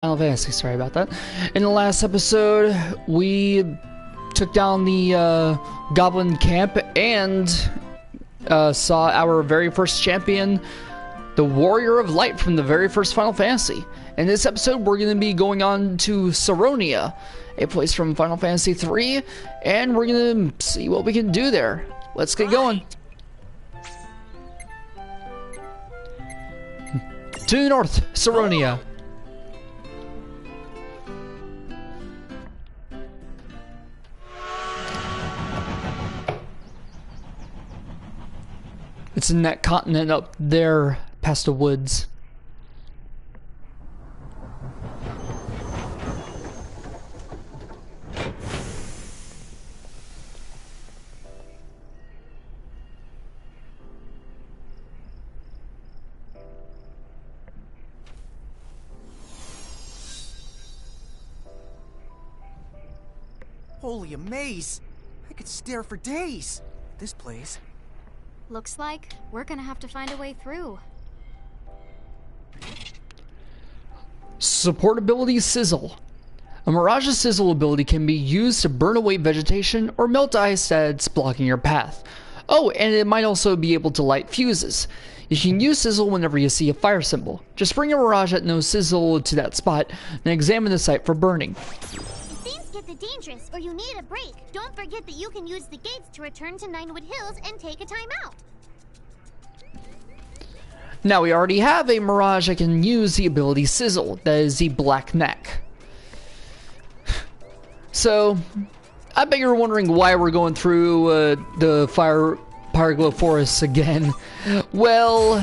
Final Fantasy, sorry about that. In the last episode, we took down the Goblin camp and saw our very first champion, the Warrior of Light from the very first Final Fantasy. In this episode, we're going to be going on to Saronia, a place from Final Fantasy 3, and we're going to see what we can do there. Let's get going. To the north, Saronia. It's in that continent up there, past the woods. Holy amaze! I could stare for days. This place. Looks like we're gonna have to find a way through. Supportability Sizzle. A Mirage's Sizzle ability can be used to burn away vegetation or melt ice that's blocking your path. Oh, and it might also be able to light fuses. You can use Sizzle whenever you see a fire symbol. Just bring a Mirage that knows Sizzle to that spot and examine the site for burning. Dangerous, or you need a break. Don't forget that you can use the gates to return to Ninewood Hills and take a time out. Now we already have a Mirage that can use the ability Sizzle, that is the Black Neck. So, I bet you're wondering why we're going through the Pyreglow Forest again. Well,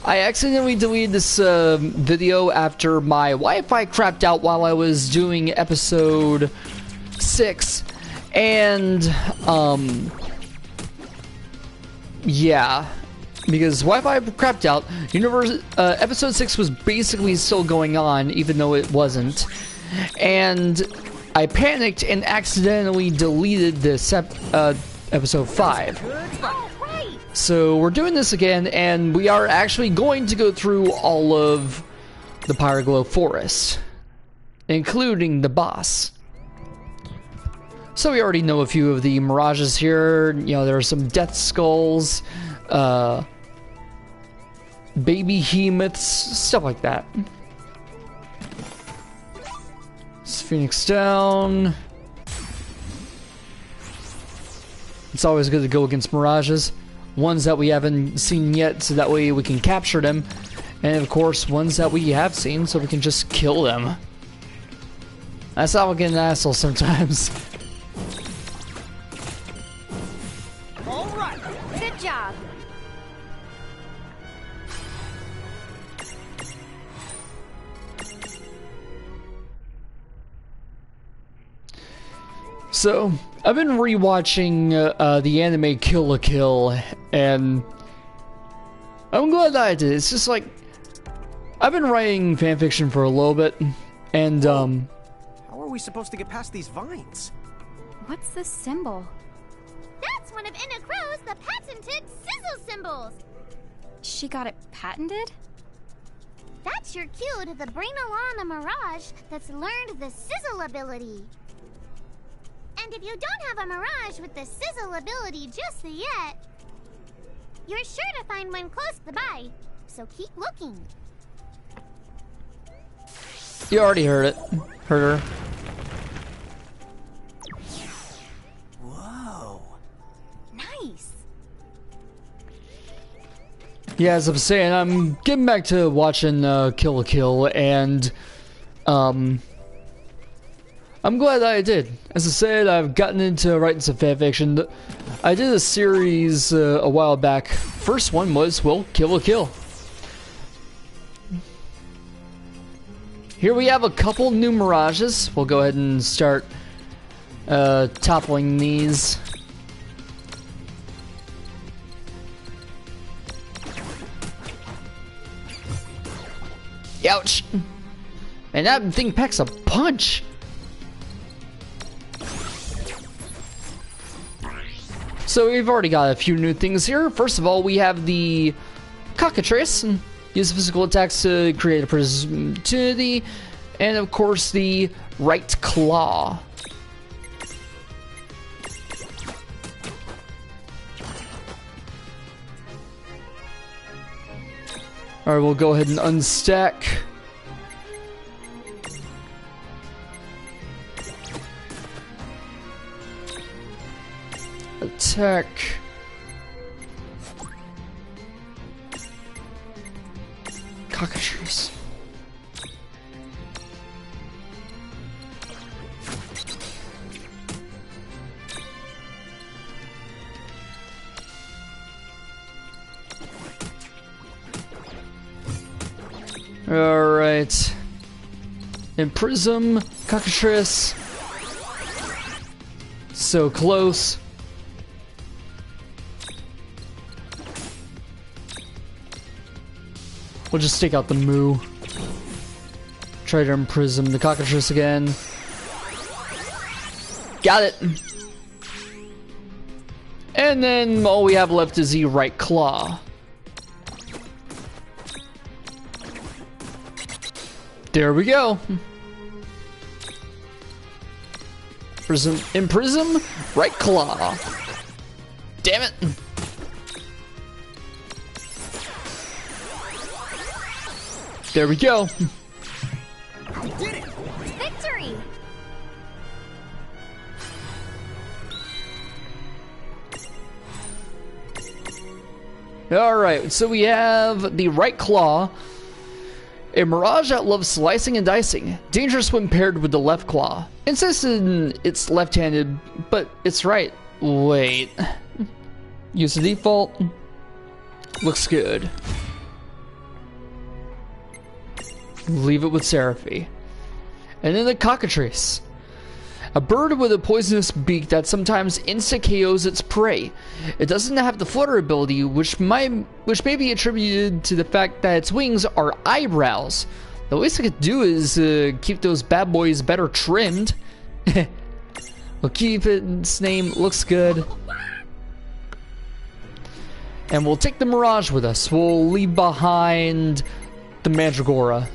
I accidentally deleted this video after my Wi-Fi crapped out while I was doing episode 6, and yeah, because Wi-Fi crapped out. Episode 6 was basically still going on, even though it wasn't, and I panicked and accidentally deleted this episode 5. So we're doing this again, and we are actually going to go through all of the Pyreglow Forest, including the boss. So we already know a few of the Mirages here. You know, there are some Death Skulls, baby Behemoths, stuff like that. It's Phoenix down. It's always good to go against Mirages. Ones that we haven't seen yet, so that way we can capture them. And of course, ones that we have seen, so we can just kill them. That's how we get an asshole sometimes. Alright, good job. So, I've been rewatching the anime Kill la Kill, and I'm glad that I did. It's just like, I've been writing fanfiction for a little bit, and How are we supposed to get past these vines? What's this symbol? That's one of Inna Crow's the patented sizzle symbols. She got it patented? That's your cue to the bring along a Mirage that's learned the sizzle ability. And if you don't have a Mirage with the sizzle ability just yet, you're sure to find one close by, so keep looking. you already heard it. Heard her. Whoa. Nice. Yeah, as I'm saying, I'm getting back to watching Kill la Kill, and I'm glad that I did. As I said, I've gotten into writing some fanfiction. I did a series a while back. First one was, well, Kill la Kill. Here we have a couple new Mirages. We'll go ahead and start toppling these. Ouch! And that thing packs a punch! So we've already got a few new things here. First of all, we have the Cockatrice. Use physical attacks to create a opportunity And of course the right claw. Alright, we'll go ahead and unstack. Attack. Cockatrice. Alright. Imprism, Cockatrice. So close. We'll just take out the moo. Try to imprison the Cockatrice again. Got it! And then all we have left is the right claw. There we go. Imprison, right claw. Damn it! There we go. I did it! Victory! Alright, so we have the right claw. A Mirage that loves slicing and dicing. Dangerous when paired with the left claw. Insisted it's left-handed, but it's right. Wait. Use the default. Looks good. Leave it with Seraphy. And then the Cockatrice. A bird with a poisonous beak that sometimes insta-KOs its prey. It doesn't have the flutter ability, which may be attributed to the fact that its wings are eyebrows. The least it could do is keep those bad boys better trimmed. We'll keep its name, looks good. And we'll take the Mirage with us. We'll leave behind the Mandragora.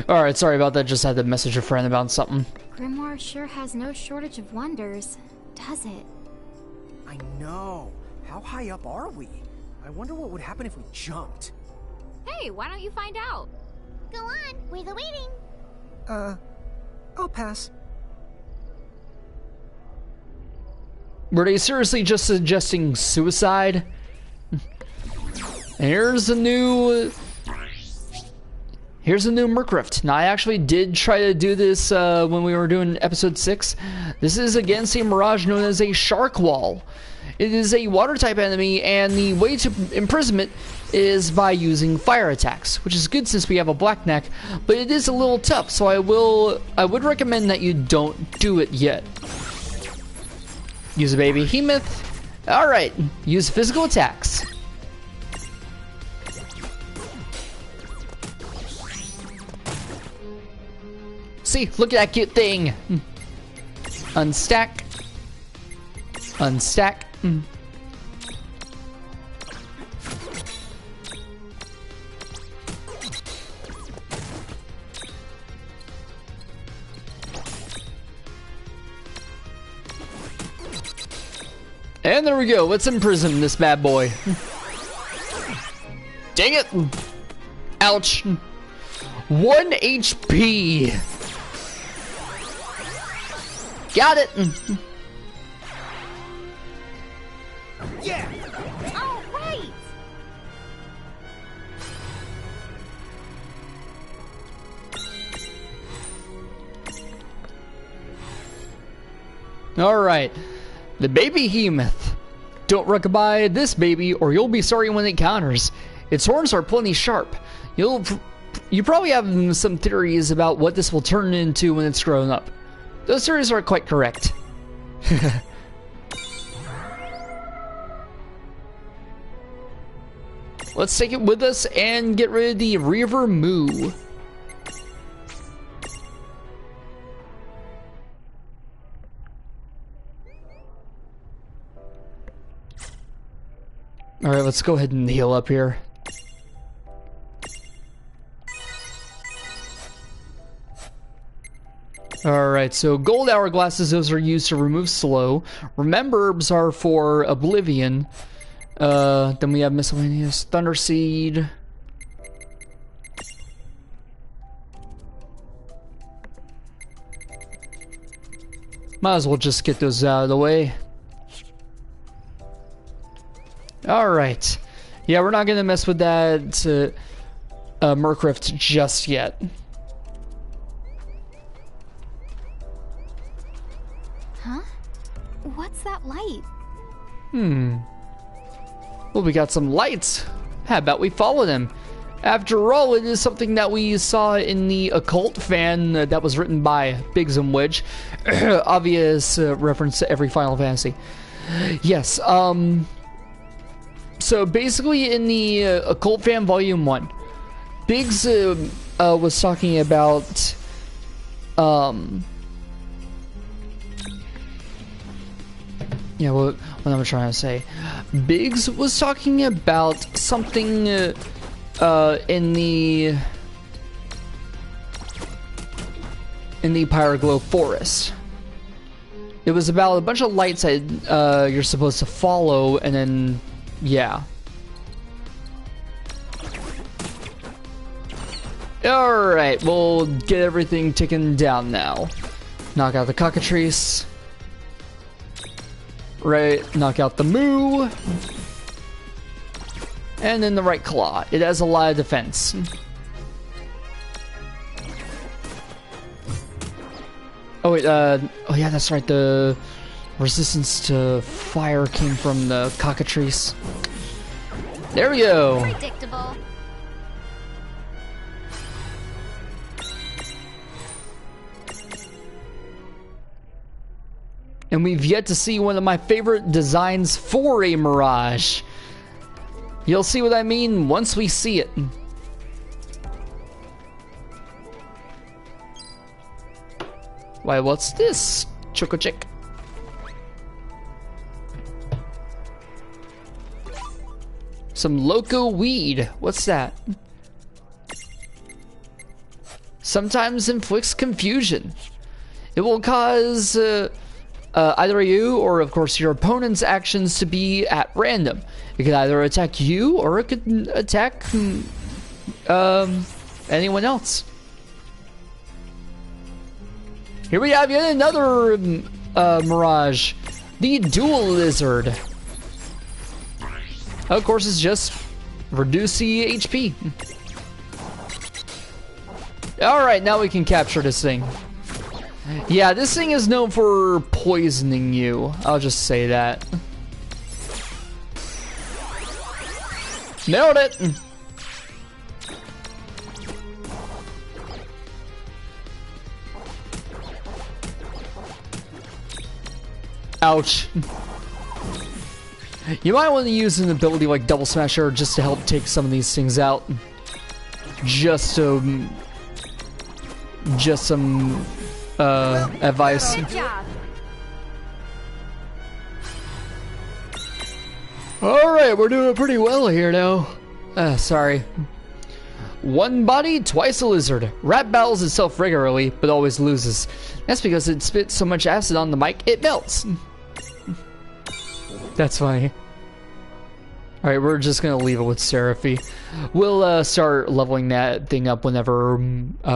Alright, sorry about that. Just had to message a friend about something. Grimoire sure has no shortage of wonders, does it? I know. How high up are we? I wonder what would happen if we jumped. Hey, why don't you find out? Go on, we're the waiting. I'll pass. Were they seriously just suggesting suicide? And here's a new Murkrift. Now, I actually did try to do this when we were doing episode 6. This is against a Mirage known as a Shark Wall. It is a water type enemy, and the way to imprison it is by using fire attacks, which is good since we have a black neck, but it is a little tough, so I would recommend that you don't do it yet. Use a baby Behemoth. Alright, use physical attacks. See, look at that cute thing. Unstack. Unstack. And there we go. Let's imprison this bad boy. Dang it. Ouch. 1 HP. Got it. Yeah. Oh, right! Alright. The baby Behemoth. Don't rockabye this baby or you'll be sorry when it counters. Its horns are plenty sharp. You probably have some theories about what this will turn into when it's grown up. Those theories are quite correct. Let's take it with us and get rid of the River Moo. Alright, let's go ahead and heal up here. Alright, so gold hourglasses, those are used to remove slow. Rememberbs are for oblivion. Then we have miscellaneous thunder seed. Might as well just get those out of the way. Alright. Yeah, we're not gonna mess with that Mercrift just yet. Huh? What's that light? Well, we got some lights. How about we follow them? After all, it is something that we saw in the occult fan that was written by Biggs and Wedge. Obvious reference to every Final Fantasy. Yes, so basically in the occult fan volume 1, Biggs was talking about yeah, what am I trying to say? Biggs was talking about something in the Pyreglow Forest. It was about a bunch of lights that you're supposed to follow, and then yeah. Alright, we'll get everything taken down now. Knock out the cockatrice. Right, knock out the moo. And then the right claw. It has a lot of defense. Oh wait, oh yeah, that's right, the resistance to fire came from the cockatrice. There we go. Predictable. And we've yet to see one of my favorite designs for a Mirage. You'll see what I mean once we see it. Why, what's this? Choco chick. Some loco weed. What's that? Sometimes inflicts confusion. It will cause either you or, of course, your opponent's actions to be at random. It could either attack you or it could attack anyone else. Here we have yet another Mirage, the Dual Lizard. Of course, it's just reduce the HP. Alright, now we can capture this thing. Yeah, this thing is known for poisoning you. I'll just say that. Nailed it! Ouch. You might want to use an ability like Double Smasher just to help take some of these things out. Just some advice. Good job. Alright, we're doing pretty well here now. Sorry. One body, twice a lizard. Rat battles itself regularly, but always loses. That's because it spits so much acid on the mic, it melts. That's funny. Alright, we're just gonna leave it with Seraphy. We'll start leveling that thing up whenever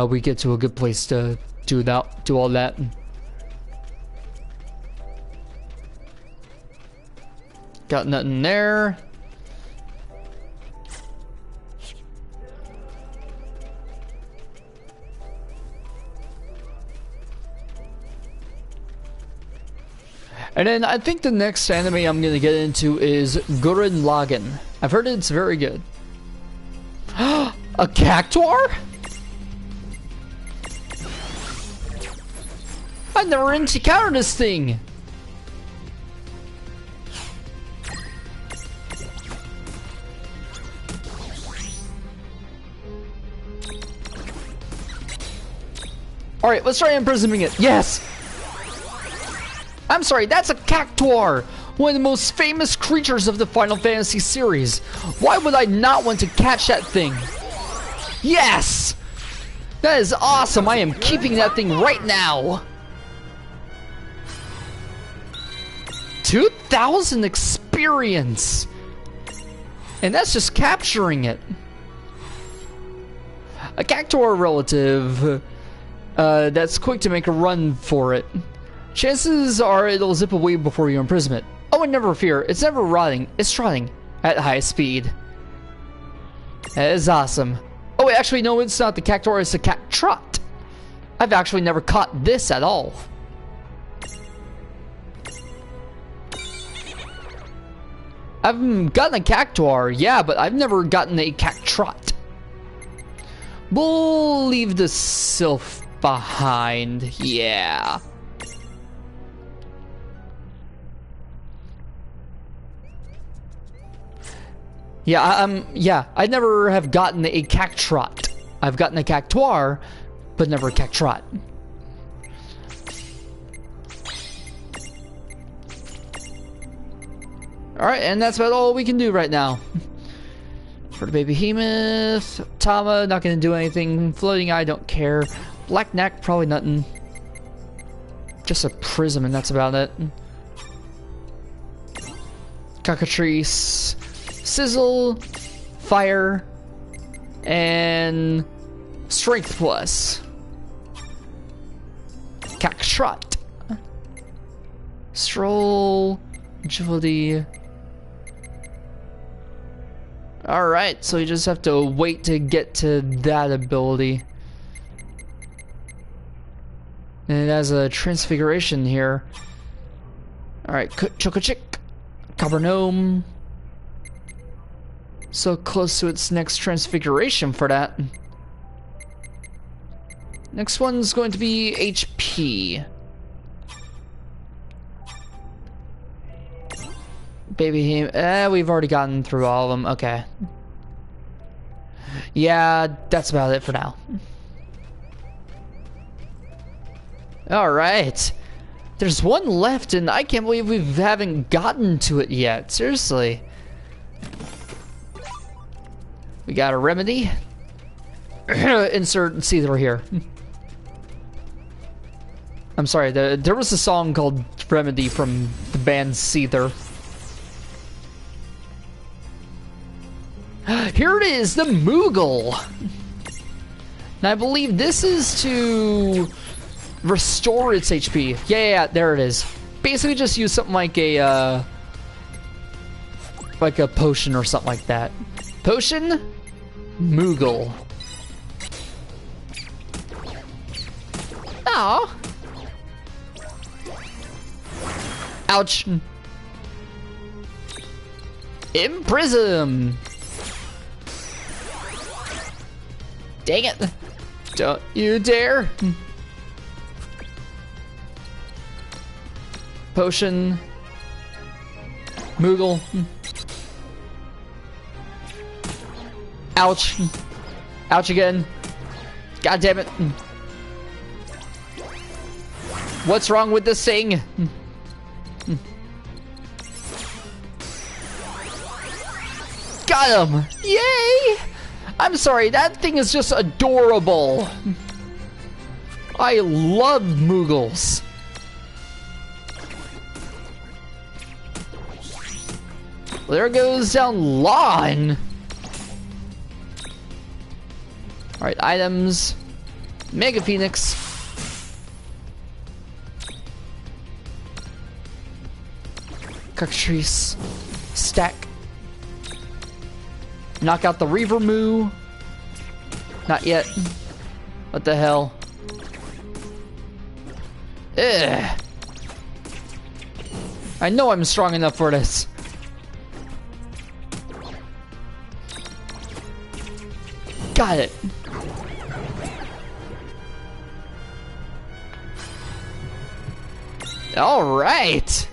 we get to a good place to do all that. Got nothing there. And then I think the next anime I'm gonna get into is Gurren Lagann. I've heard it's very good. A cactuar? I've never encountered this thing. Alright, let's try imprisoning it. Yes! I'm sorry, that's a cactuar! One of the most famous creatures of the Final Fantasy series. Why would I not want to catch that thing? Yes! That is awesome! I am keeping that thing right now! 2,000 experience! And that's just capturing it. A cactuar relative that's quick to make a run for it. Chances are it'll zip away before you imprison it. Oh, and never fear, it's never rotting, it's trotting at high speed. That is awesome. Oh wait, actually no, it's not the cactuar, it's the cat trot. I've actually never caught this at all. I've gotten a cactuar, yeah, but I've never gotten a cat trot. We'll leave the sylph behind, yeah. Yeah, I never have gotten a cactrot. I've gotten a cactuar, but never a cactrot. Alright, and that's about all we can do right now. For the baby behemoth, Tama, not gonna do anything. Floating eye, don't care. Black neck, probably nothing. Just a prism, and that's about it. Cockatrice, sizzle, fire, and strength plus. Cactrot, stroll, agility. Alright, so you just have to wait to get to that ability. And it has a transfiguration here. Alright, Chocochick, Cobernome. So close to its next transfiguration for that. Next one's going to be HP. Baby him. We've already gotten through all of them. Okay. Yeah, that's about it for now. Alright. There's one left, and I can't believe we haven't gotten to it yet. Seriously. We got a remedy. Insert Seether here. I'm sorry, there was a song called Remedy from the band Seether. Here it is, the Moogle. And I believe this is to restore its HP. Yeah, there it is. Basically just use something like a potion or something like that. Potion? Moogle. Aw. Ouch. Imprison. Dang it. Don't you dare. Potion. Moogle. Ouch. Ouch again. God damn it. What's wrong with this thing? Got him! Yay! I'm sorry, that thing is just adorable. I love Moogles. There goes down Lawn. Alright, items. Mega Phoenix. Cockatrice. Stack. Knock out the Reaver Moo. Not yet. What the hell? Ugh. I know I'm strong enough for this. Got it. All right.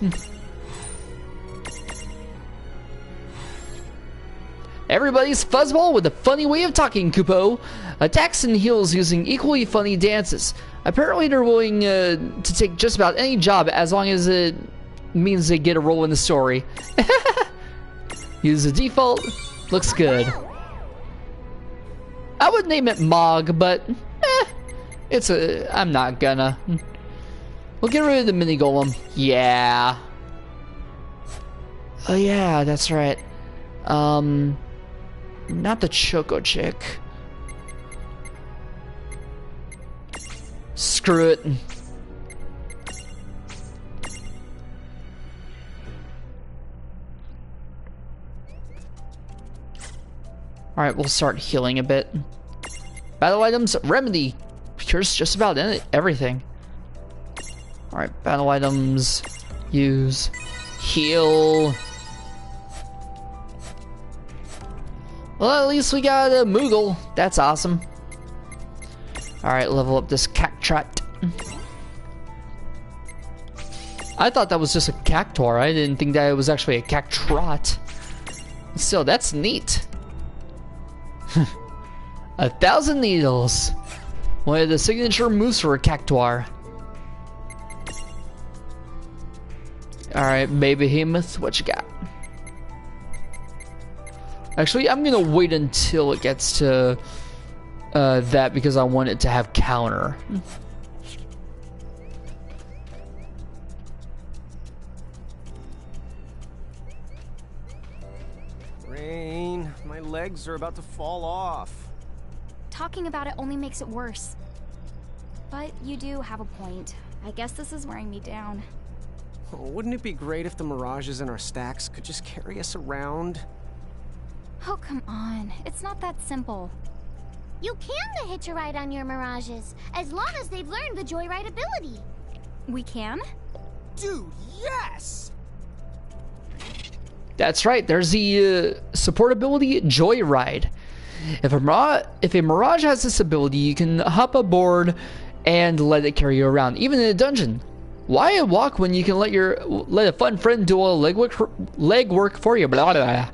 Everybody's fuzzball with a funny way of talking, Kupo. Attacks and heals using equally funny dances. Apparently they're willing to take just about any job as long as it means they get a role in the story. Use the default. Looks good. I would name it Mog, but I'm not gonna. We'll get rid of the mini golem. Yeah. Oh yeah, that's right. Not the Choco chick. Screw it. Alright, we'll start healing a bit. Battle items, remedy. Cures just about everything. Alright, battle items. Use. Heal. Well, at least we got a Moogle. That's awesome. Alright, level up this Cactrat. I thought that was just a Cactuar. I didn't think that it was actually a Cactrot. Still, that's neat. 1,000 needles. One of the signature moves for a Cactuar. Alright, Baby Behemoth, what you got? Actually, I'm gonna wait until it gets to that because I want it to have counter. Rain, my legs are about to fall off. Talking about it only makes it worse. But you do have a point. I guess this is wearing me down. Oh, wouldn't it be great if the Mirages in our stacks could just carry us around? Oh, come on. It's not that simple. You can hitch a ride on your Mirages, as long as they've learned the Joyride ability. We can? Dude, yes! That's right, there's the support ability Joyride. If a Mirage has this ability, you can hop aboard and let it carry you around, even in a dungeon. Why walk when you can let a fun friend do all legwork for you? Blah, blah, blah.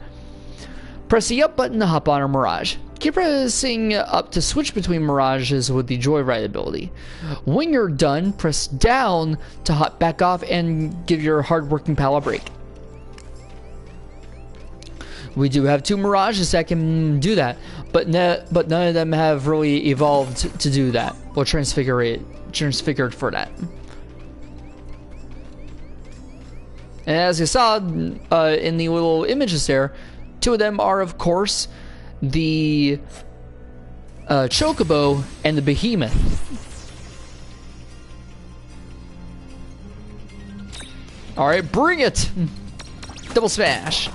Press the up button to hop on a Mirage. Keep pressing up to switch between Mirages with the Joyride ability. When you're done, press down to hop back off and give your hard-working pal a break. We do have 2 Mirages that can do that, but none of them have really evolved to do that, or transfigured for that. And as you saw in the little images there, 2 of them are, of course, the Chocobo and the Behemoth. Alright, bring it! Double smash.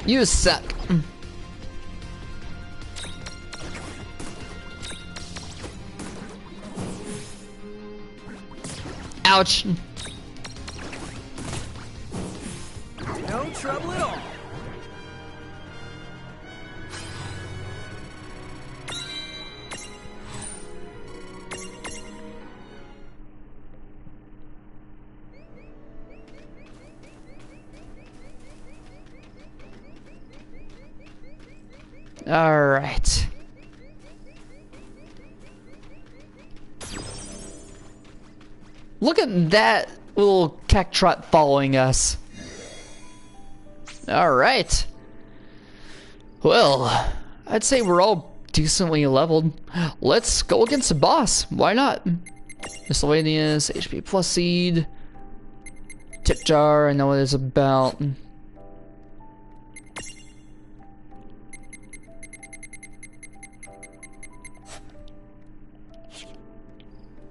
You suck. Ouch. No trouble at all. All right. Look at that little Cactrot following us. All right. Well, I'd say we're all decently leveled. Let's go against the boss. Why not? Miscellaneous, HP plus seed, tip jar. I know what it's about.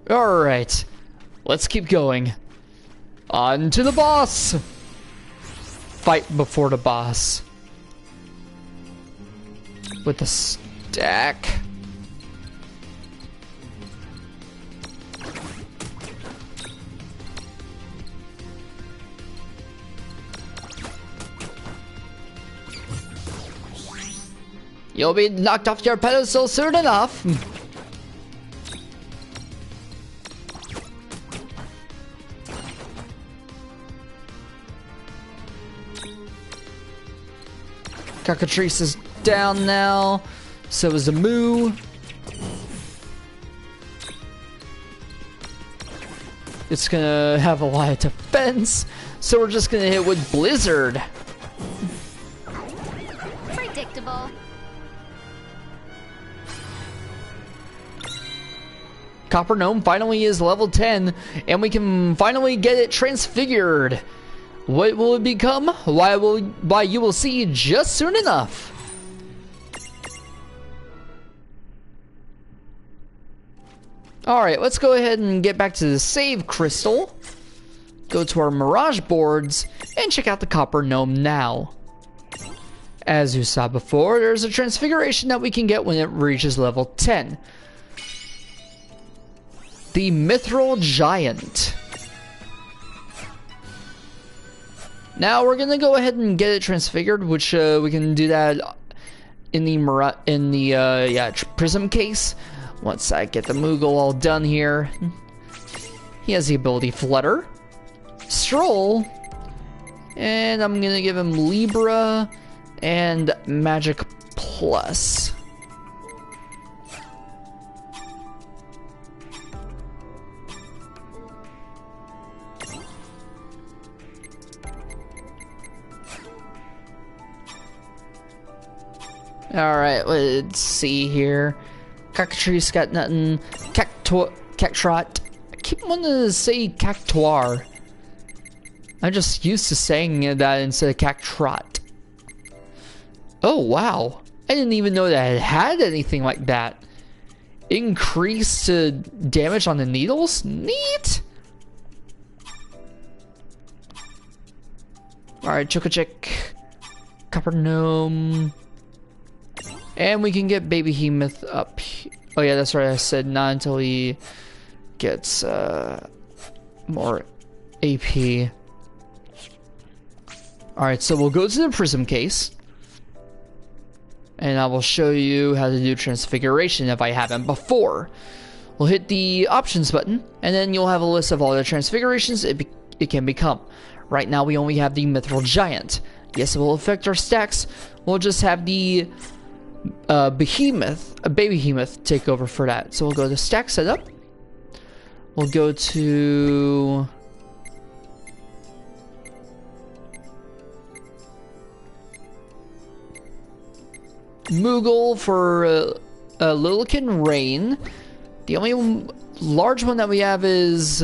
All right. Let's keep going. On to the boss! Fight before the boss. With the stack. You'll be knocked off your pedestal soon enough. Cockatrice is down now. So is the Moo. It's gonna have a lot of defense. So we're just gonna hit with Blizzard. Predictable. Copper Gnome finally is level 10, and we can finally get it transfigured. What will it become? Why you will see just soon enough. Alright, let's go ahead and get back to the save crystal. Go to our Mirage boards and check out the Copper Gnome now. As you saw before, there's a transfiguration that we can get when it reaches level 10. The Mithril Giant. Now we're gonna go ahead and get it transfigured, which we can do that in the prism case. Once I get the Moogle all done here. He has the ability Flutter, Stroll, and I'm gonna give him Libra and Magic Plus. Alright, let's see here. Cockatrice got nothing. Cactrot. I keep wanting to say Cactuar. I'm just used to saying that instead of Cactrot. Oh, wow. I didn't even know that it had anything like that. Increased damage on the needles? Neat! Alright, Chocochick. Copper Gnome. And we can get Baby Hemoth up. Oh yeah, that's right. I said not until he gets more AP. Alright, so we'll go to the prism case. And I will show you how to do transfiguration if I haven't before. We'll hit the options button, and then you'll have a list of all the transfigurations it can become. Right now we only have the Mithril Giant. Yes, it will affect our stacks. We'll just have the baby Behemoth take over for that. So we'll go to stack setup. We'll go to Moogle for Lilican Rain. The only large one that we have is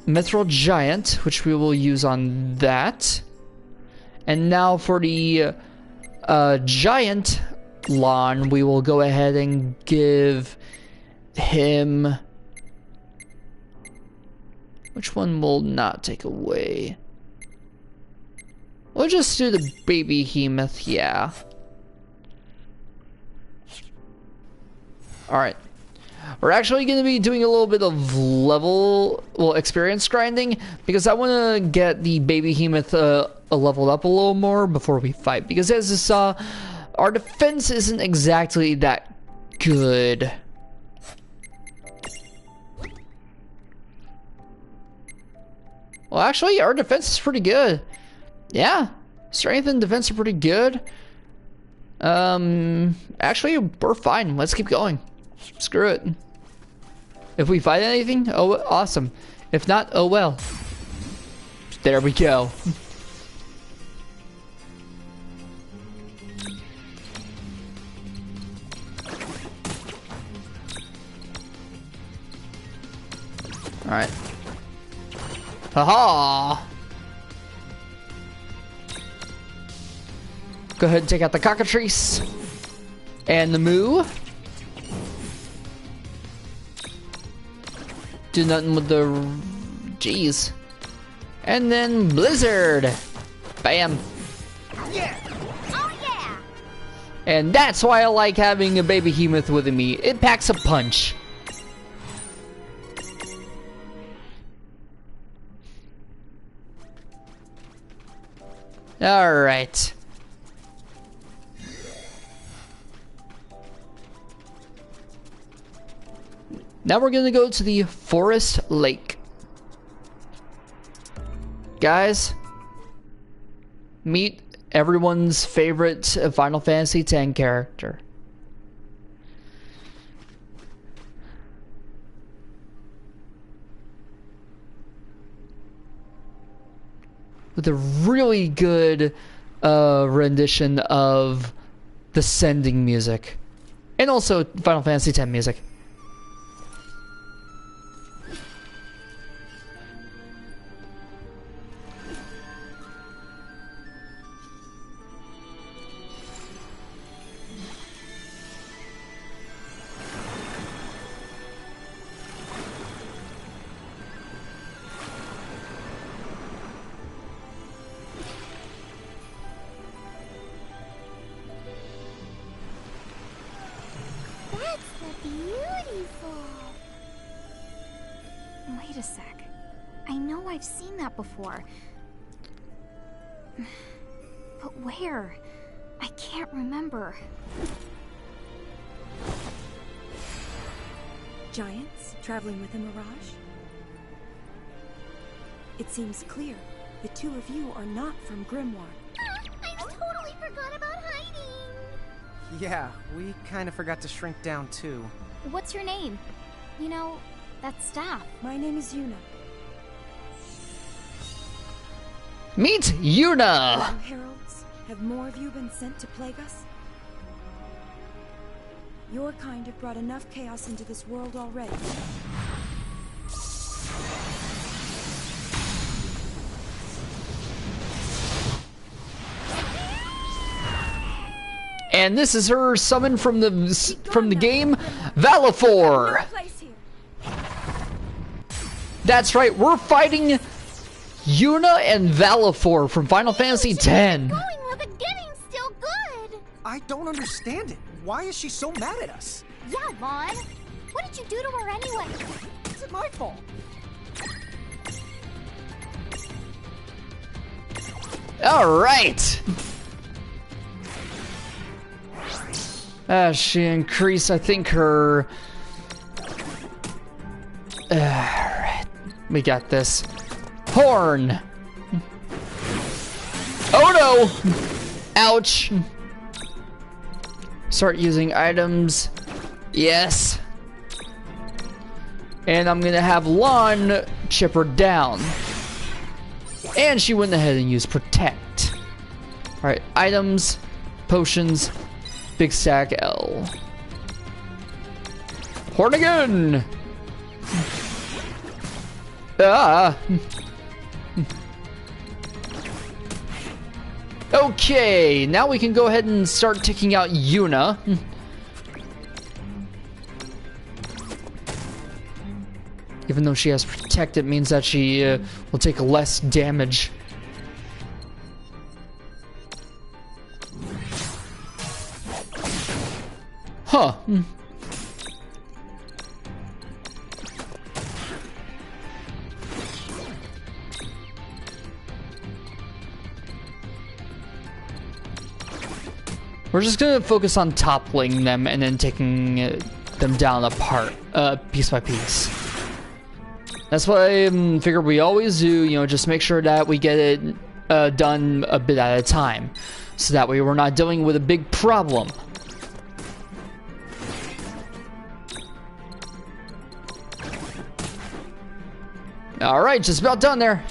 Mithril Giant, which we will use on that. And now for the Giant Lawn, we will go ahead and give him... Which one will not take away? We'll just do the Baby Hemoth, yeah. Alright. We're actually going to be doing a little bit of experience grinding, because I want to get the Baby Hemoth leveled up a little more before we fight. Because as you saw, our defense isn't exactly that good. Well, actually, our defense is pretty good. Yeah, strength and defense are pretty good. Actually, we're fine. Let's keep going. Screw it. If we fight anything, oh, awesome. If not, oh well. There we go. Alright. Haha! Go ahead and take out the Cockatrice. And the Moo. Do nothing with the... Jeez. And then Blizzard. Bam. Yeah. Oh yeah. And that's why I like having a Baby Hemoth with me. It packs a punch. Alright. Now we're gonna go to the Forest Lake. Guys, meet everyone's favorite Final Fantasy X character. With a really good rendition of the sending music. And also Final Fantasy X music. Wait a sec. I know I've seen that before. But where? I can't remember. Giants traveling with a mirage? It seems clear. The two of you are not from Grimoire. I totally forgot about hiding. Yeah, we kind of forgot to shrink down too. What's your name? You know, that staff. My name is Yuna. Meet Yuna! Heralds, have more of you been sent to plague us? Your kind have brought enough chaos into this world already. And this is her summon from the game, Valifor. That's right, we're fighting Yuna and Valifor from Final Fantasy X. Going with the getting still good. I don't understand it. Why is she so mad at us? Yeah, Lon. What did you do to her anyway? Is it my fault? All right. She increased, I think, her... Alright. We got this. Horn! Oh no! Ouch! Start using items. Yes. And I'm gonna have Lon chip her down. And she went ahead and used Protect. Alright, items, potions, big stack L. Horn again! Ah! Okay, now we can go ahead and start taking out Yuna. Even though she has Protect, it means that she will take less damage. Huh. We're just gonna focus on toppling them and then taking them down apart, piece by piece. That's what I figure we always do, you know, just make sure that we get it done a bit at a time. So that way we're not dealing with a big problem. Alright, just about done there.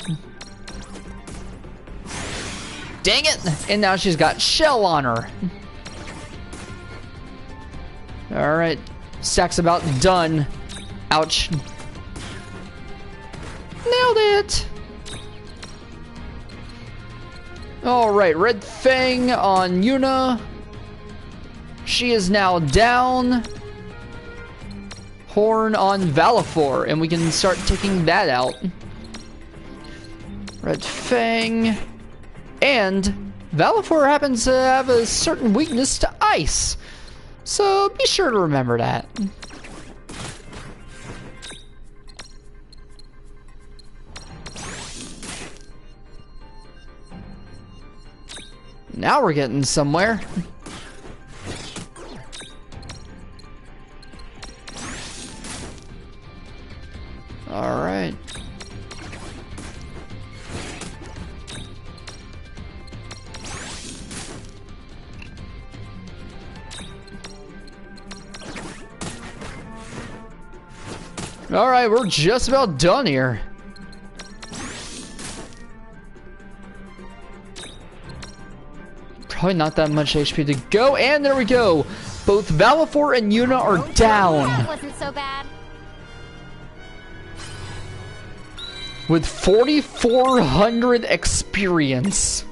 Dang it! And now she's got shell on her. Alright, stack's about done. Ouch. Nailed it! Alright, Red Fang on Yuna. She is now down. Horn on Valifor, and we can start taking that out. Red Fang. And Valifor happens to have a certain weakness to ice. So be sure to remember that. Now we're getting somewhere. All right. Alright, we're just about done here. Probably not that much HP to go, and there we go. Both Valifor and Yuna are down. That wasn't so bad. With 4,400 experience.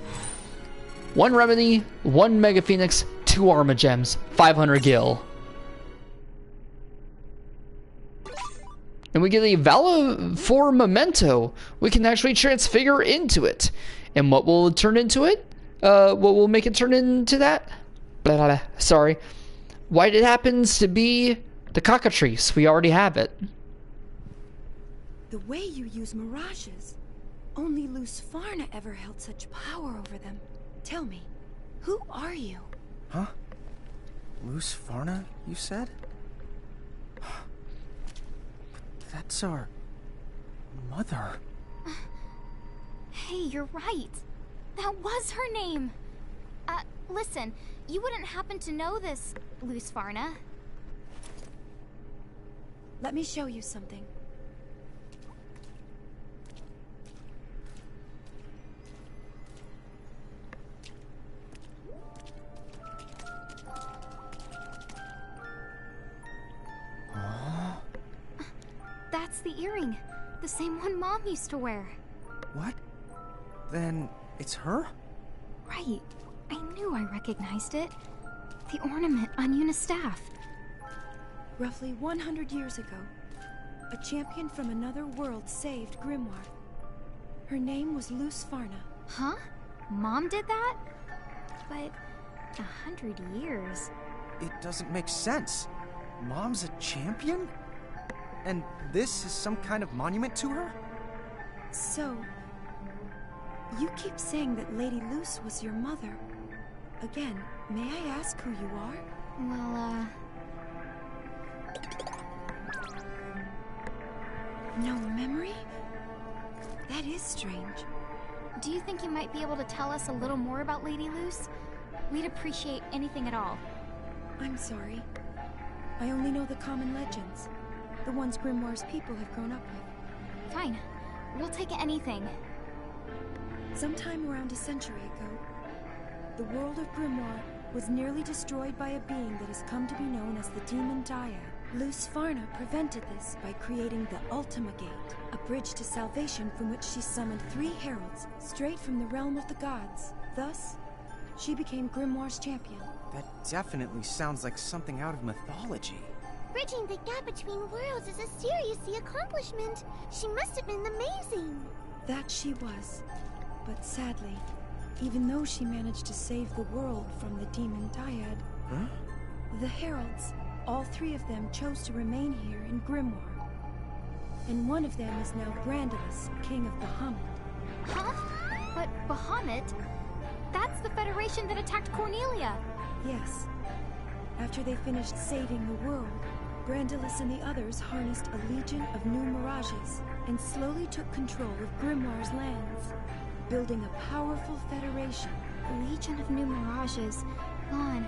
1 Remedy, 1 Mega Phoenix, 2 Armor Gems, 500 Gil. And we get a Valifor Memento. We can actually transfigure into it. And what will it turn into it? What will make it turn into that? Blah, blah, blah. Sorry. Why it happens to be the cockatrice. We already have it. The way you use Mirages. Only Lusfarna ever held such power over them. Tell me, who are you? Huh? Lusfarna, you said? That's our... mother. Hey, you're right. That was her name. Listen, you wouldn't happen to know this, Lusfarna. Let me show you something. That's the earring. The same one Mom used to wear. What? Then it's her? Right. I knew I recognized it. The ornament on Yuna's staff. Roughly 100 years ago, a champion from another world saved Grimoire. Her name was Lusfarna. Huh? Mom did that? But 100 years. It doesn't make sense. Mom's a champion? And this is some kind of monument to her? So, you keep saying that Lady Luce was your mother. Again, may I ask who you are? Well, no memory? That is strange. do you think you might be able to tell us a little more about Lady Luce? We'd appreciate anything at all. I'm sorry. I only know the common legends. The ones Grimoire's people have grown up with. Fine. We'll take anything. Sometime around a century ago, the world of Grimoire was nearly destroyed by a being that has come to be known as the Demon Dyad. Lusfarna prevented this by creating the Ultima Gate, a bridge to salvation from which she summoned 3 heralds straight from the realm of the gods. Thus, she became Grimoire's champion. That definitely sounds like something out of mythology. Bridging the gap between worlds is a serious accomplishment. She must have been amazing. That she was. But sadly, even though she managed to save the world from the Demon Dyad, the heralds, all 3 of them chose to remain here in Grimoire. And one of them is now Brandalus, King of Bahamut. Huh? But Bahamut? That's the Federation that attacked Cornelia. Yes. After they finished saving the world, Brandalus and the others harnessed a legion of new Mirages and slowly took control of Grimoire's lands, building a powerful federation. A legion of new Mirages. Lon,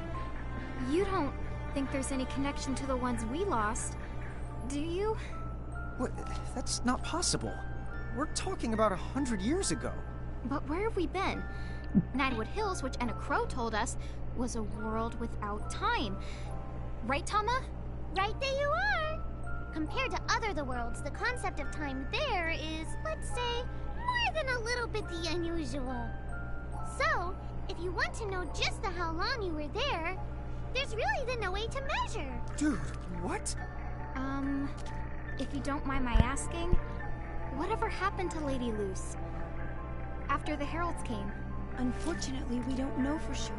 you don't think there's any connection to the ones we lost, do you? What? That's not possible. We're talking about 100 years ago. But where have we been? Ninewood Hills, which Anna Crow told us, was a world without time. Right, Tama? Right there you are! Compared to other worlds, the concept of time there is, let's say, more than a little bit the unusual. So, if you want to know just how long you were there, there's really then no way to measure. Dude, what? If you don't mind my asking, whatever happened to Lady Luce after the heralds came? Unfortunately, we don't know for sure.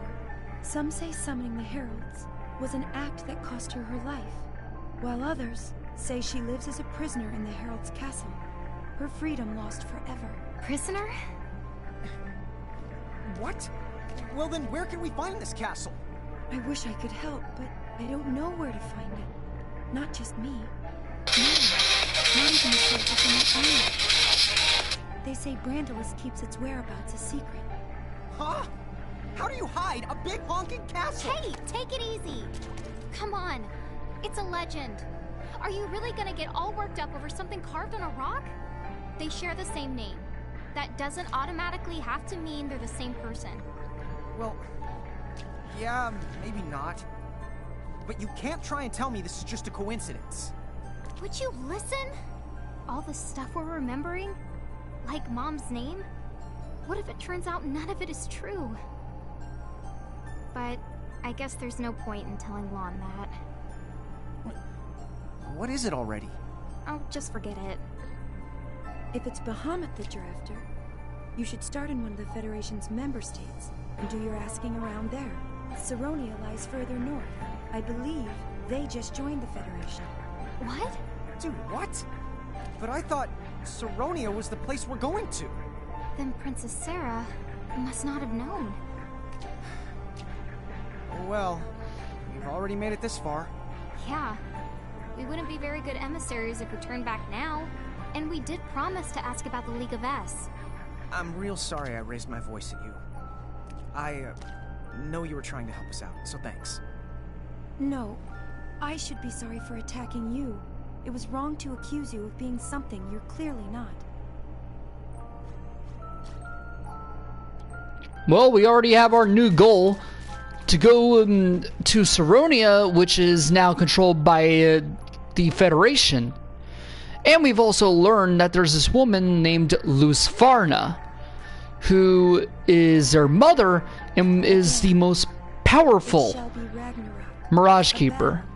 Some say summoning the heralds was an act that cost her her life, while others say she lives as a prisoner in the herald's castle, her freedom lost forever. Prisoner? What? Well then, where can we find this castle? I wish I could help, but I don't know where to find it. Not just me. No, not even the soldiers in the army. They say Brandalus keeps its whereabouts a secret. Huh? How do you hide a big honking castle? Hey, take it easy. Come on. It's a legend. Are you really gonna get all worked up over something carved on a rock? They share the same name. That doesn't automatically have to mean they're the same person. Well, yeah, maybe not. But you can't try and tell me this is just a coincidence. Would you listen? All the stuff we're remembering? Like Mom's name? What if it turns out none of it is true? But I guess there's no point in telling Lon that. What is it already? Oh, just forget it. If it's Bahamut that you're after, you should start in one of the Federation's member states and do your asking around there. Saronia lies further north. I believe they just joined the Federation. What? Dude, what? But I thought Saronia was the place we're going to. Then Princess Sarah must not have known. Oh well, we've already made it this far. Yeah. We wouldn't be very good emissaries if we turned back now. And we did promise to ask about the League of S. I'm real sorry I raised my voice at you. I know you were trying to help us out, so thanks. No, I should be sorry for attacking you. It was wrong to accuse you of being something you're clearly not. Well, we already have our new goal to go to Saronia, which is now controlled by the Federation. And we've also learned that there's this woman named Lusfarna, who is their mother and is the most powerful Shall be Ragnarok, Mirage a Keeper. battle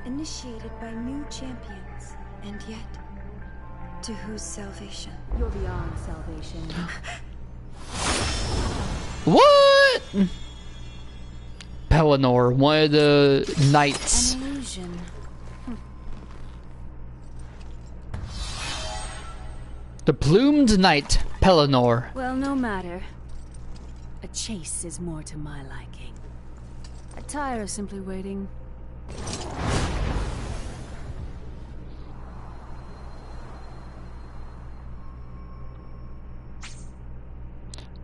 initiated by new champions, and yet, to whose salvation? You're beyond salvation. What? Pelennor, one of the knights. An illusion. The plumed knight, Pelennor. Well, no matter. A chase is more to my liking. I tire of simply waiting.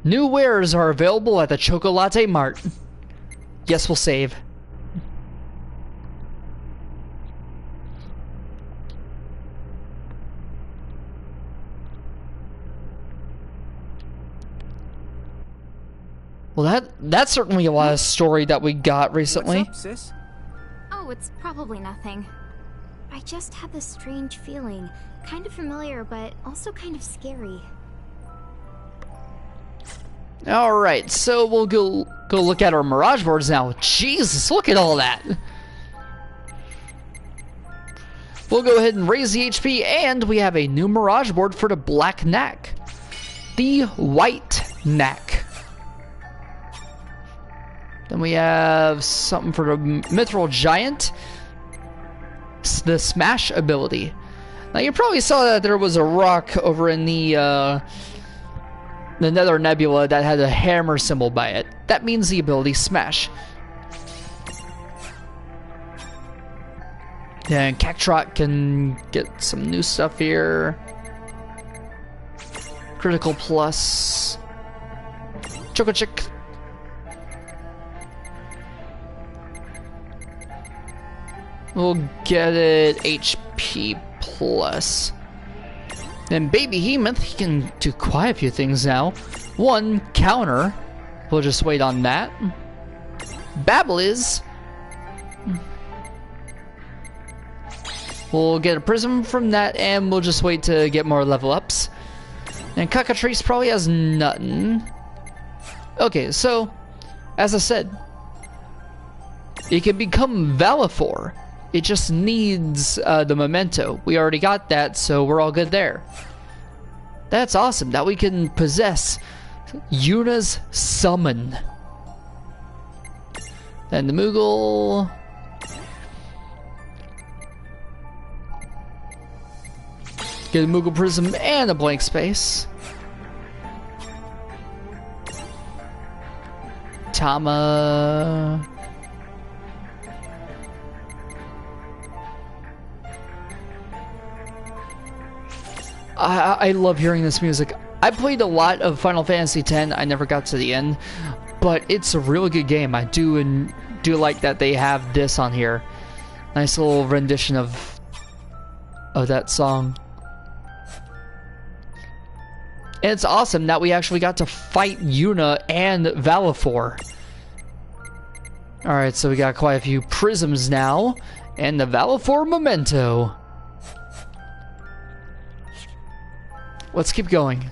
New wares are available at the Chocolate Mart. Yes, we'll save. Well, that's certainly a lot of story that we got recently. What's up, sis? Oh, it's probably nothing. I just had this strange feeling. Kind of familiar, but also kind of scary. Alright, so we'll go look at our Mirage boards now. Jesus, look at all that. We'll go ahead and raise the HP, and we have a new Mirage board for the Black Neck. The White Neck. Then we have something for the Mithril Giant. The Smash ability. Now you probably saw that there was a rock over in the Nether Nebula that had a hammer symbol by it. That means the ability Smash. And Cactrot can get some new stuff here. Critical plus. Choco Chick. We'll get it HP plus. Then Baby Hemoth, he can do quite a few things now. One, counter. We'll just wait on that. Babbliz. We'll get a prism from that, and we'll just wait to get more level ups. And Cockatrice probably has nothing. Okay, so, as I said, it can become Valifor. It just needs the memento. We already got that, so we're all good there. That's awesome. Now we can possess Yuna's Summon. Then the Moogle. Get a Moogle Prism and a blank space. Tama. I love hearing this music. I played a lot of Final Fantasy X. I never got to the end, but it's a really good game. I do like that they have this on here. Nice little rendition of of that song. And it's awesome that we actually got to fight Yuna and Valifor. Alright, so we got quite a few prisms now. And the Valifor memento. Let's keep going.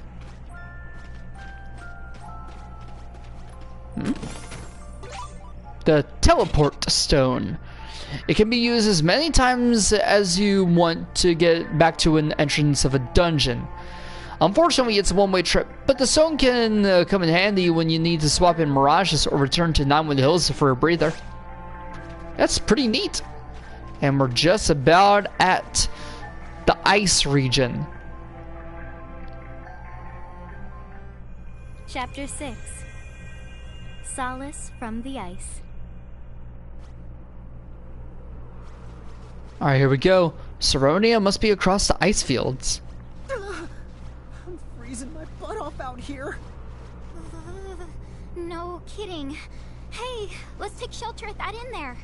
The teleport stone. It can be used as many times as you want to get back to an entrance of a dungeon. Unfortunately, it's a one-way trip, but the stone can come in handy when you need to swap in Mirages or return to Ninewood Hills for a breather. That's pretty neat. And we're just about at the ice region. Chapter 6. Solace from the Ice. Alright, here we go. Saronia must be across the ice fields. I'm freezing my butt off out here. No kidding. Hey, let's take shelter at that inn there.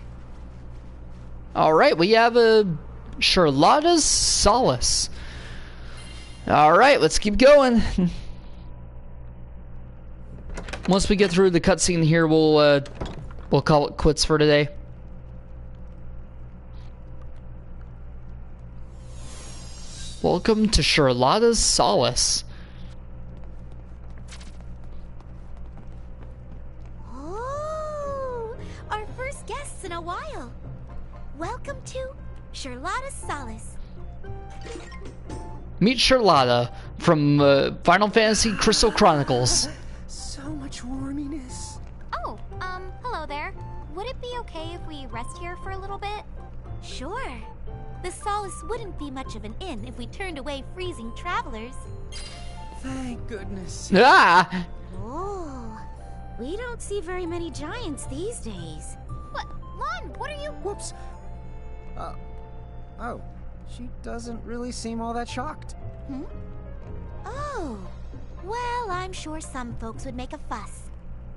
Alright, we have a Charlotta's Solace. Alright, let's keep going. Once we get through the cutscene here, we'll call it quits for today. Welcome to Charlotta's Solace. Oh, our first guests in a while. Welcome to Charlotta's Solace. Meet Charlotta from Final Fantasy Crystal Chronicles. So much warminess. Oh, hello there. Would it be okay if we rest here for a little bit? Sure. The Solace wouldn't be much of an inn if we turned away freezing travelers. Thank goodness. Ah! Oh, we don't see very many giants these days. What? Lon, what are you... Whoops. Oh. She doesn't really seem all that shocked. Hmm? Oh. Well, I'm sure some folks would make a fuss.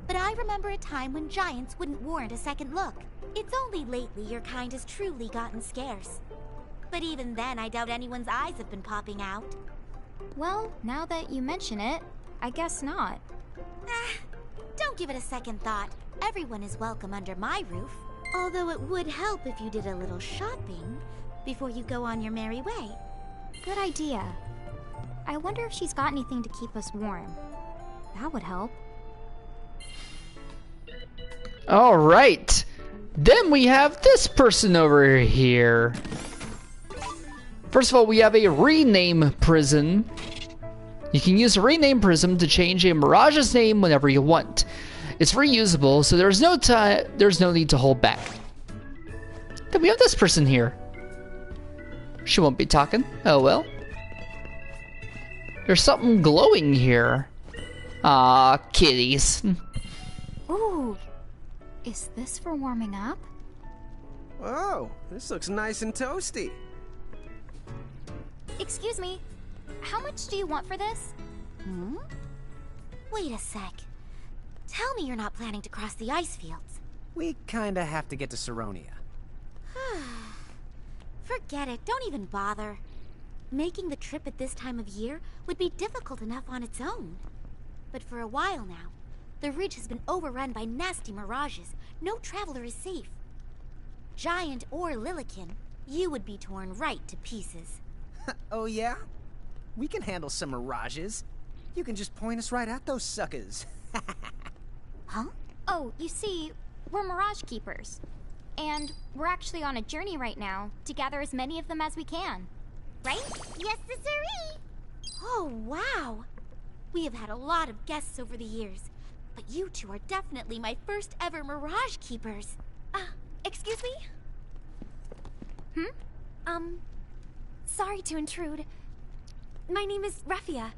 But I remember a time when giants wouldn't warrant a second look. It's only lately your kind has truly gotten scarce. But even then, I doubt anyone's eyes have been popping out. Well, now that you mention it, I guess not. Don't give it a second thought. Everyone is welcome under my roof. Although it would help if you did a little shopping before you go on your merry way. Good idea. I wonder if she's got anything to keep us warm. That would help. Alright. Then we have this person over here. First of all, we have a rename prism. You can use a rename prism to change a Mirage's name whenever you want. It's reusable, so there's no need to hold back. Then we have this person here. She won't be talking. Oh well. There's something glowing here. Ah, kitties. Ooh. Is this for warming up? Oh, this looks nice and toasty. Excuse me. How much do you want for this? Hmm? Wait a sec. Tell me you're not planning to cross the ice fields. We kinda have to get to Saronia. Forget it. Don't even bother. Making the trip at this time of year would be difficult enough on its own. But for a while now, the ridge has been overrun by nasty mirages. No traveler is safe. Giant or Lilikin, you would be torn right to pieces. Oh yeah? We can handle some mirages. You can just point us right at those suckers. Huh? Oh, you see, we're Mirage Keepers. And we're actually on a journey right now to gather as many of them as we can. Right? Yes, sirree! Oh, wow. We have had a lot of guests over the years, but you two are definitely my first ever Mirage Keepers. Excuse me? Sorry to intrude. My name is Refia.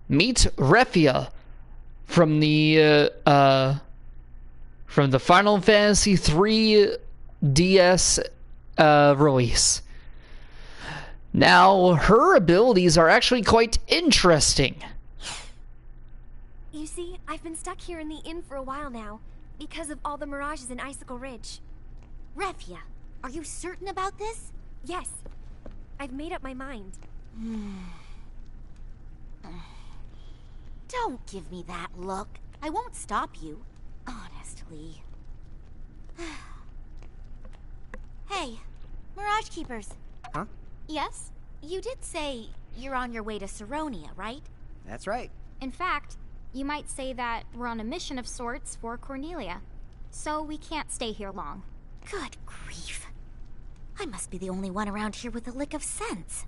Meet Refia from the Final Fantasy 3 DS release. Now, her abilities are actually quite interesting. You see, I've been stuck here in the inn for a while now, because of all the mirages in Icicle Ridge. Refia, Are you certain about this? Yes. I've made up my mind. Don't give me that look. I won't stop you. Honestly. Hey, Mirage Keepers. Huh? Yes? You did say you're on your way to Saronia, right? That's right. In fact, you might say that we're on a mission of sorts for Cornelia. So we can't stay here long. Good grief. I must be the only one around here with a lick of sense.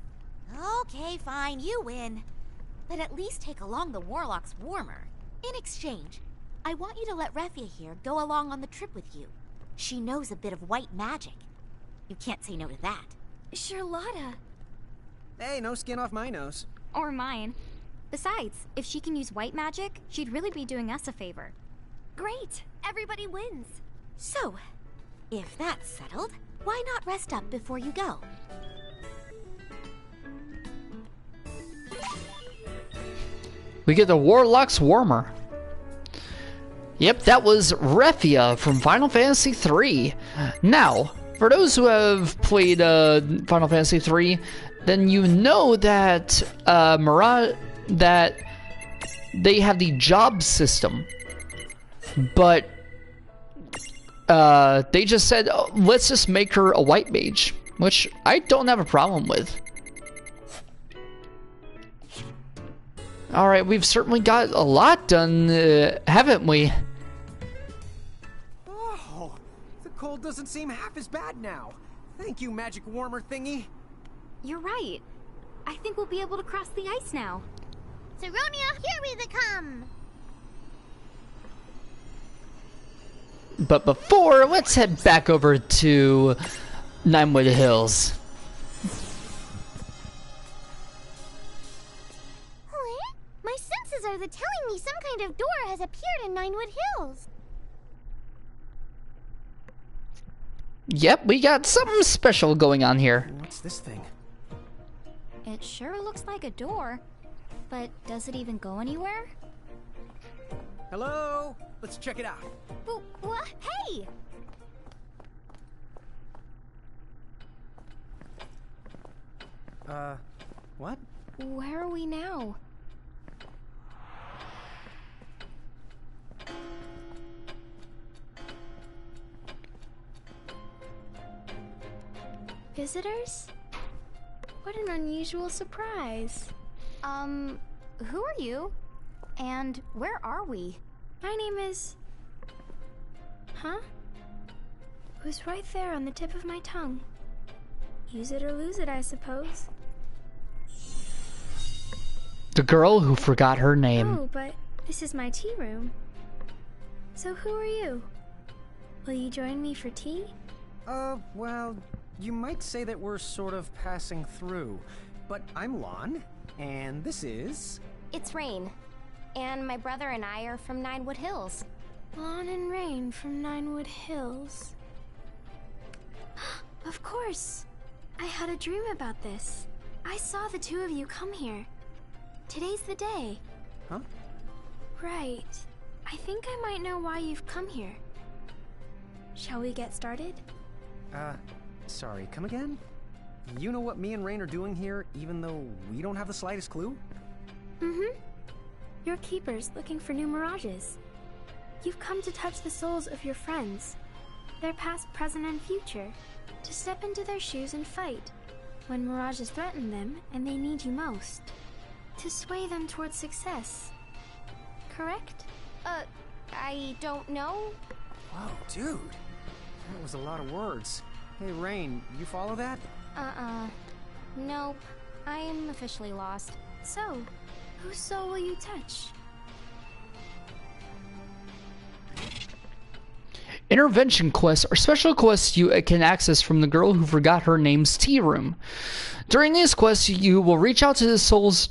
Okay, fine, you win. But at least take along the Warlock's warmer. In exchange, I want you to let Refia here go along on the trip with you. She knows a bit of white magic. You can't say no to that. Charlotta. Hey, no skin off my nose. Or mine. Besides, if she can use white magic, she'd really be doing us a favor. Great. Everybody wins. So, if that's settled, why not rest up before you go? We get the Warlock's Warmer. Yep, that was Refia from Final Fantasy III. Now, for those who have played Final Fantasy III, then you know that that they have the job system, but they just said, oh, let's just make her a white mage, which I don't have a problem with. Alright, we've certainly got a lot done, haven't we? Oh, the cold doesn't seem half as bad now. Thank you, magic warmer thingy. You're right. I think we'll be able to cross the ice now. Saronia, here we come! But before, let's head back over to Ninewood Hills. What? My senses are telling me some kind of door has appeared in Ninewood Hills. Yep, we got something special going on here. What's this thing? It sure looks like a door. But does it even go anywhere? Hello? Let's check it out. What? Hey! What? Where are we now? Visitors? What an unusual surprise. Who are you? And where are we? My name is... Huh? It was right there on the tip of my tongue. Use it or lose it, I suppose. The girl who forgot her name. Oh, but this is my tea room. So who are you? Will you join me for tea? Well, you might say that we're sort of passing through. But I'm Lon, and this is... It's Rain. And my brother and I are from Ninewood Hills. Lon and Rain from Ninewood Hills. Of course! I had a dream about this. I saw the two of you come here. Today's the day. Huh? Right. I think I might know why you've come here. Shall we get started? Sorry, come again? You know what me and Rain are doing here, even though we don't have the slightest clue? Mm-hmm. You're keepers looking for new mirages. You've come to touch the souls of your friends, their past, present, and future, to step into their shoes and fight when mirages threaten them and they need you most, to sway them towards success. Correct? I don't know. Whoa, dude. That was a lot of words. Hey, Rain, you follow that? Nope. I am officially lost. So, whose soul will you touch? Intervention quests are special quests you can access from the girl who forgot her name's tea room. During these quests, you will reach out to the souls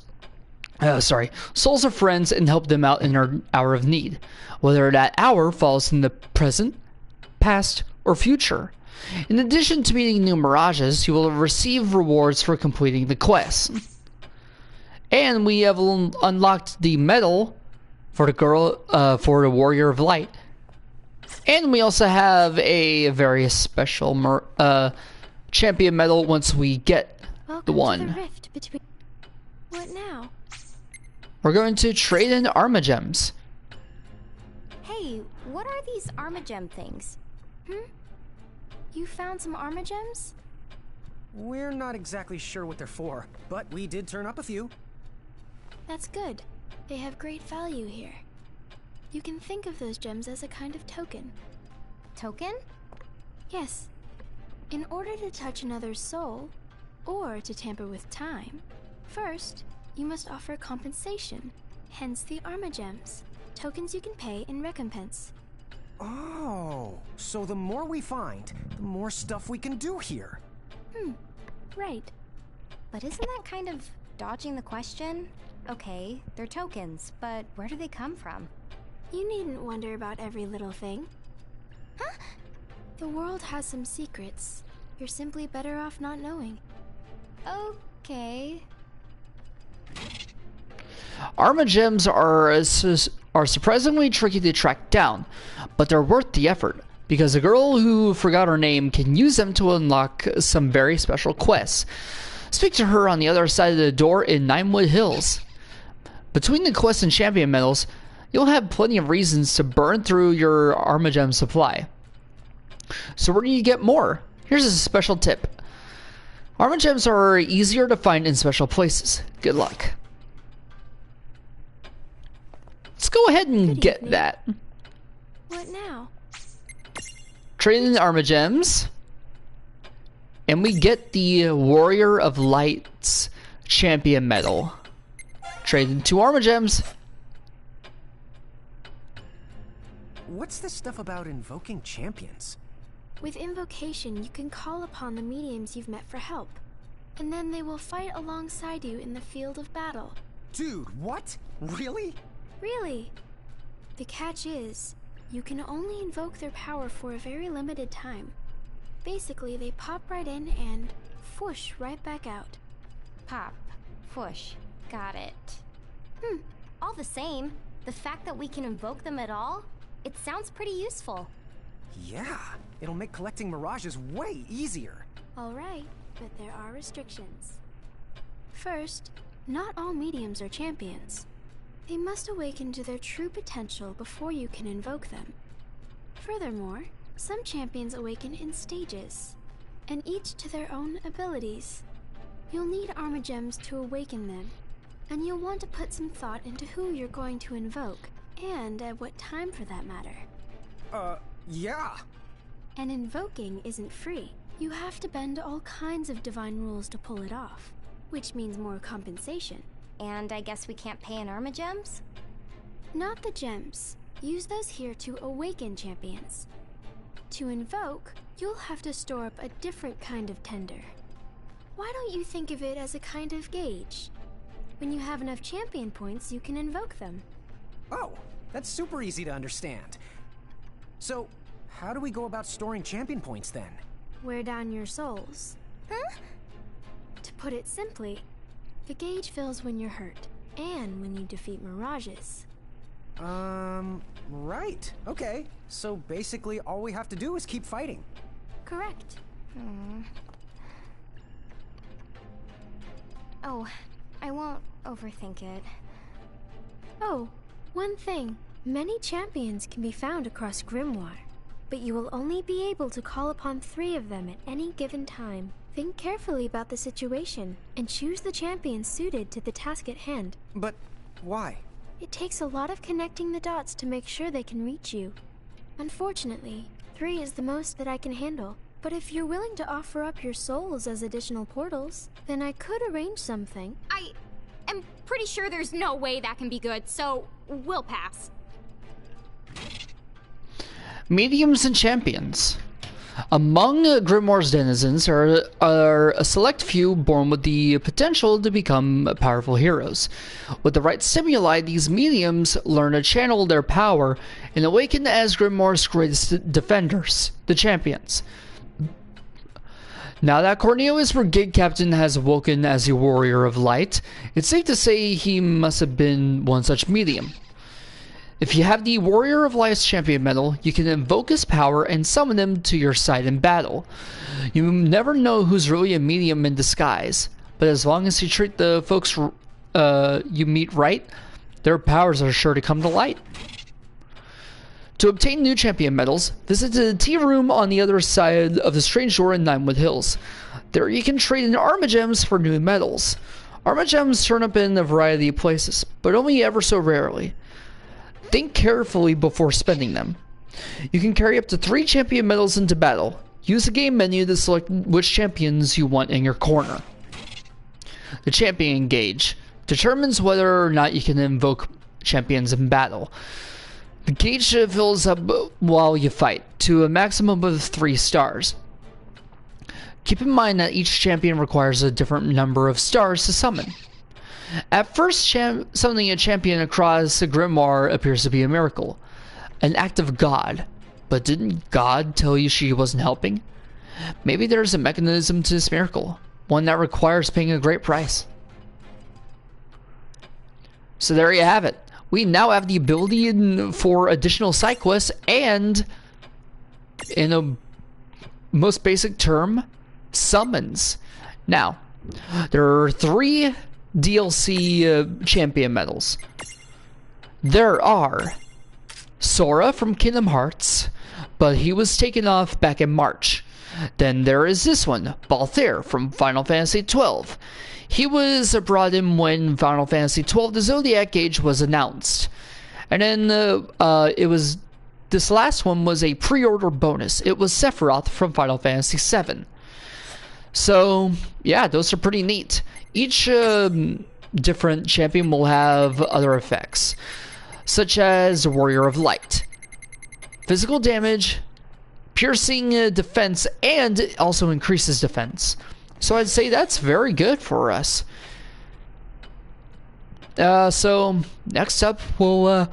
of friends and help them out in their hour of need, whether that hour falls in the present, past, or future. In addition to meeting new mirages, you will receive rewards for completing the quest. And we have unlocked the medal for the girl, for the Warrior of Light. And we also have a very special champion medal once we get the one. To the rift between... What now? We're going to trade in Arma Gems. Hey, what are these Armagem things? You found some Armagems? We're not exactly sure what they're for, but we did turn up a few. That's good. They have great value here. You can think of those gems as a kind of token. Token? Yes. In order to touch another's soul, or to tamper with time, first, you must offer compensation, hence the Armagems, tokens you can pay in recompense. Oh, so the more we find, the more stuff we can do here. Right. But isn't that kind of dodging the question? Okay, they're tokens, but where do they come from? You needn't wonder about every little thing. Huh? The world has some secrets. You're simply better off not knowing. Okay. Arma Gems are surprisingly tricky to track down, but they're worth the effort, because a girl who forgot her name can use them to unlock some very special quests. Speak to her on the other side of the door in Ninewood Hills. Between the quests and champion medals, you'll have plenty of reasons to burn through your Arma Gem supply. So where do you get more? Here's a special tip. Arma Gems are easier to find in special places. Good luck. Let's go ahead and get that. What now? Trade in Arma Gems. And we get the Warrior of Light's champion medal. Trade in 2 Arma Gems. What's this stuff about invoking champions? With invocation, you can call upon the mediums you've met for help, and then they will fight alongside you in the field of battle. Dude, what? Really? Really? The catch is, you can only invoke their power for a very limited time. Basically, they pop right in and whoosh right back out. Pop. Whoosh. Got it. All the same, the fact that we can invoke them at all, it sounds pretty useful. Yeah, it'll make collecting Mirages way easier. Alright, but there are restrictions. First, not all mediums are champions. They must awaken to their true potential before you can invoke them. Furthermore, some champions awaken in stages, and each to their own abilities. You'll need Arma Gems to awaken them, and you'll want to put some thought into who you're going to invoke, and at what time for that matter. Yeah. And invoking isn't free. You have to bend all kinds of divine rules to pull it off, which means more compensation. And I guess we can't pay in Arma Gems? Not the gems. Use those here to awaken champions. To invoke, you'll have to store up a different kind of tender. Why don't you think of it as a kind of gauge? When you have enough champion points, you can invoke them. Oh, that's super easy to understand. So, how do we go about storing champion points then? Wear down your souls. Huh? To put it simply, the gauge fills when you're hurt, and when you defeat Mirages. Right. Okay. So basically all we have to do is keep fighting. Correct. Oh, I won't overthink it. Oh, one thing. Many champions can be found across Grimoire, but you will only be able to call upon 3 of them at any given time. Think carefully about the situation, and choose the champion suited to the task at hand. But why? It takes a lot of connecting the dots to make sure they can reach you. Unfortunately, 3 is the most that I can handle. But if you're willing to offer up your souls as additional portals, then I could arrange something. I am pretty sure there's no way that can be good, so we'll pass. Mediums and champions. Among Grimoire's denizens are a select few born with the potential to become powerful heroes. With the right stimuli, these mediums learn to channel their power and awaken as Grimoire's greatest defenders, the champions. Now that Cornelius' brigade captain has awoken as a warrior of light, it's safe to say he must have been one such medium. If you have the Warrior of Light's champion medal, you can invoke his power and summon him to your side in battle. You never know who's really a medium in disguise, but as long as you treat the folks you meet right, their powers are sure to come to light. To obtain new champion medals, visit the tea room on the other side of the strange door in Ninewood Hills. There you can trade in Arma Gems for new medals. Arma Gems turn up in a variety of places, but only ever so rarely. Think carefully before spending them. You can carry up to 3 champion medals into battle. Use the game menu to select which champions you want in your corner. The champion gauge determines whether or not you can invoke champions in battle. The gauge fills up while you fight, to a maximum of 3 stars. Keep in mind that each champion requires a different number of stars to summon. At first, summoning a champion across a grimoire appears to be a miracle. An act of God. But didn't God tell you she wasn't helping? Maybe there's a mechanism to this miracle. One that requires paying a great price. So there you have it. We now have the ability for additional side quests and, in a most basic term, summons. Now, there are 3 DLC champion medals. There are Sora from Kingdom Hearts, but he was taken off back in March. Then there is this one, Balthair from Final Fantasy XII. He was brought in when Final Fantasy XII The Zodiac Age was announced. And then this last one was a pre-order bonus. It was Sephiroth from Final Fantasy VII. So, yeah, those are pretty neat. Each different champion will have other effects, such as Warrior of Light. Physical damage, piercing defense, and it also increases defense. So I'd say that's very good for us. So, next up, we'll...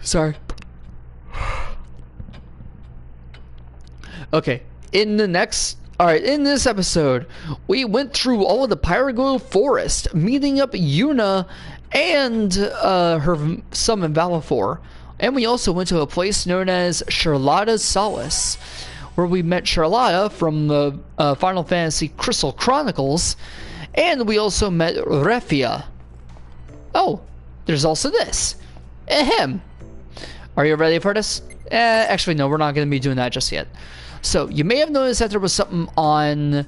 sorry. Okay, in this episode, we went through all of the Pyreglow Forest, meeting up Yuna and her summon Valifor. And we also went to a place known as Charlotta's Solace, where we met Charlotta from the Final Fantasy Crystal Chronicles, and we also met Refia. Oh, there's also this. Ahem. Are you ready for this? Actually, no, we're not going to be doing that just yet. So, you may have noticed that there was something on,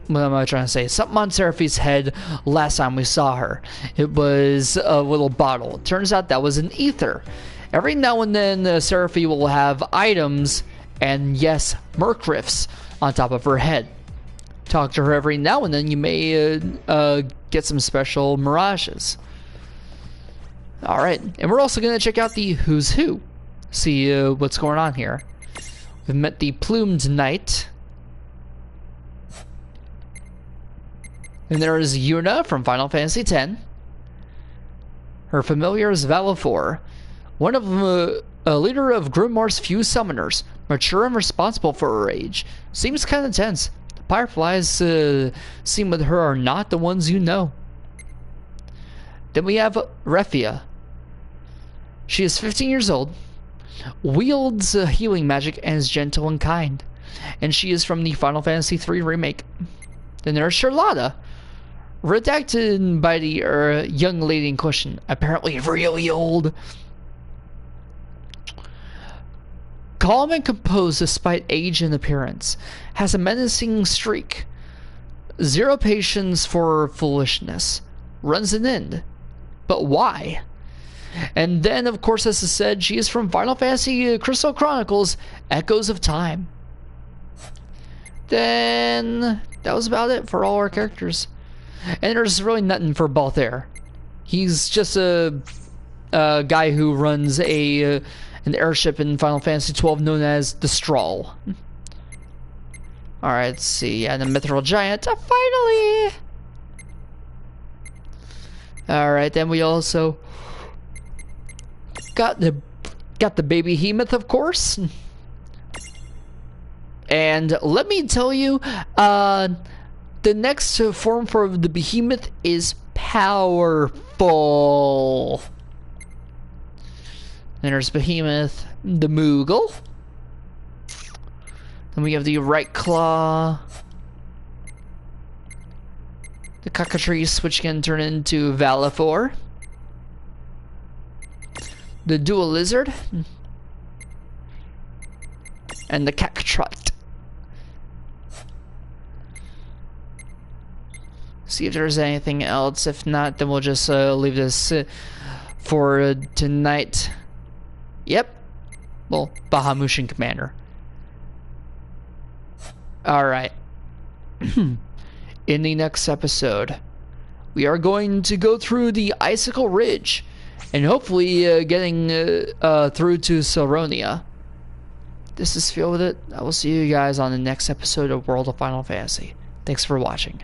what am I trying to say? Something on Seraphi's head last time we saw her. It was a little bottle. It turns out that was an ether. Every now and then, Seraphi will have items, and yes, Murkrifts on top of her head. Talk to her every now and then, you may get some special Mirages. Alright, and we're also going to check out the Who's Who. See what's going on here. We've met the Plumed Knight. And there is Yuna from Final Fantasy X. Her familiar is Valifor, one of them, a leader of Grimoire's few summoners, mature and responsible for her age. Seems kind of tense. The Fireflies seen with her are not the ones you know. Then we have Refia. She is 15 years old, wields healing magic, and is gentle and kind. And she is from the Final Fantasy III remake. Then there's Charlotta, redacted by the young lady in question, apparently really old. Calm and composed despite age and appearance, has a menacing streak. Zero patience for foolishness, runs an end. But why? And then, of course, as I said, she is from Final Fantasy Crystal Chronicles, Echoes of Time. Then, that was about it for all our characters. And there's really nothing for Balthair. He's just a guy who runs an airship in Final Fantasy XII known as the Strahl. Alright, let's see. And the Mithril Giant, finally! Alright, then we also got the baby Hemoth, of course. And let me tell you, the next form for the behemoth is powerful. Then there's Behemoth, the Moogle. Then we have the Right Claw, the Cockatrice, which can turn into Valifor, the Dual Lizard, and the Cactrite. See if there's anything else. If not, then we'll just leave this for tonight. Yep. Well, Bahamutian Commander. Alright. In the next episode, we are going to go through the Icicle Ridge and hopefully getting through to Silronia. This is Feel With It. I will see you guys on the next episode of World of Final Fantasy. Thanks for watching.